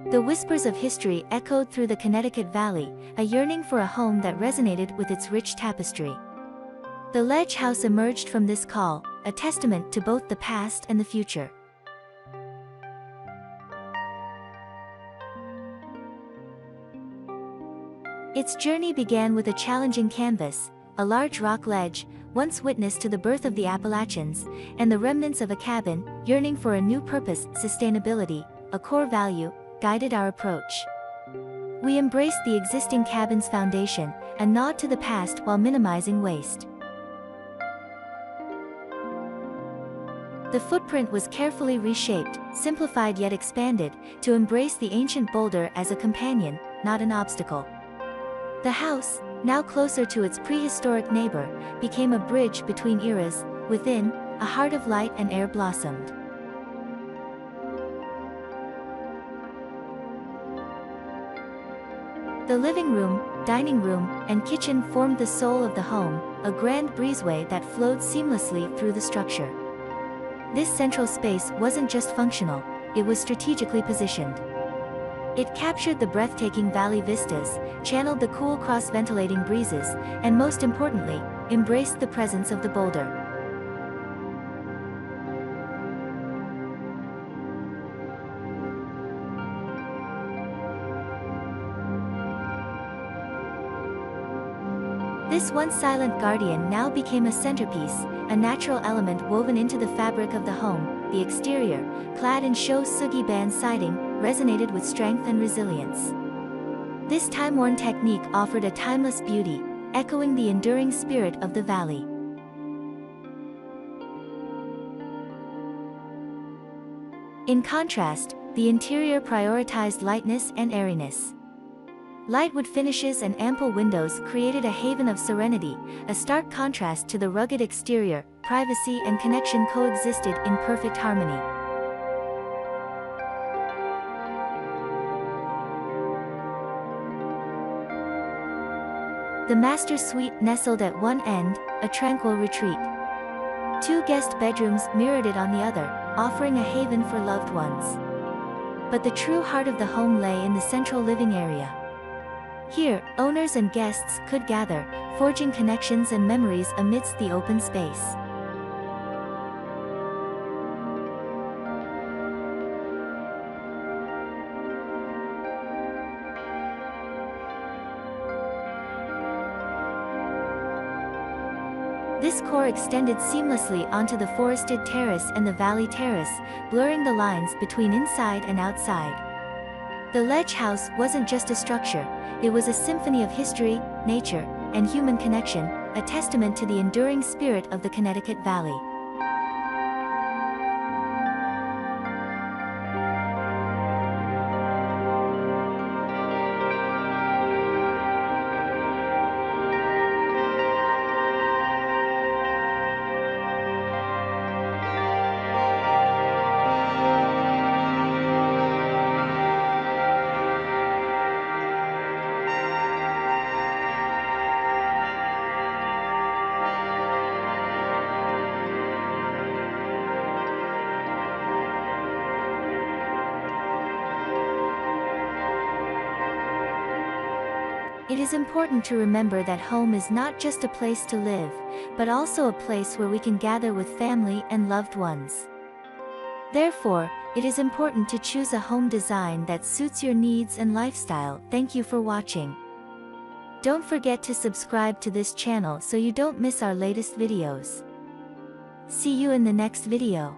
The whispers of history echoed through the Connecticut Valley, a yearning for a home that resonated with its rich tapestry. The ledge house emerged from this call, a testament to both the past and the future. Its journey began with a challenging canvas, a large rock ledge, once witness to the birth of the Appalachians, and the remnants of a cabin, yearning for a new purpose. Sustainability, a core value, guided our approach. We embraced the existing cabin's foundation, a nod to the past while minimizing waste. The footprint was carefully reshaped, simplified yet expanded, to embrace the ancient boulder as a companion, not an obstacle. The house, now closer to its prehistoric neighbor, became a bridge between eras. Within, a heart of light and air blossomed. The living room, dining room, and kitchen formed the soul of the home, a grand breezeway that flowed seamlessly through the structure. This central space wasn't just functional, it was strategically positioned. It captured the breathtaking valley vistas, channeled the cool cross-ventilating breezes, and most importantly, embraced the presence of the boulder. This once silent guardian now became a centerpiece, a natural element woven into the fabric of the home. The exterior, clad in sugi band siding, resonated with strength and resilience. This time-worn technique offered a timeless beauty, echoing the enduring spirit of the valley. In contrast, the interior prioritized lightness and airiness. Lightwood finishes and ample windows created a haven of serenity, a stark contrast to the rugged exterior. Privacy and connection coexisted in perfect harmony. The master suite nestled at one end, a tranquil retreat. Two guest bedrooms mirrored it on the other, offering a haven for loved ones. But the true heart of the home lay in the central living area. Here, owners and guests could gather, forging connections and memories amidst the open space. This core extended seamlessly onto the forested terrace and the valley terrace, blurring the lines between inside and outside. The ledge house wasn't just a structure, it was a symphony of history, nature, and human connection, a testament to the enduring spirit of the Connecticut Valley. It is important to remember that home is not just a place to live, but also a place where we can gather with family and loved ones. Therefore, it is important to choose a home design that suits your needs and lifestyle. Thank you for watching. Don't forget to subscribe to this channel so you don't miss our latest videos. See you in the next video.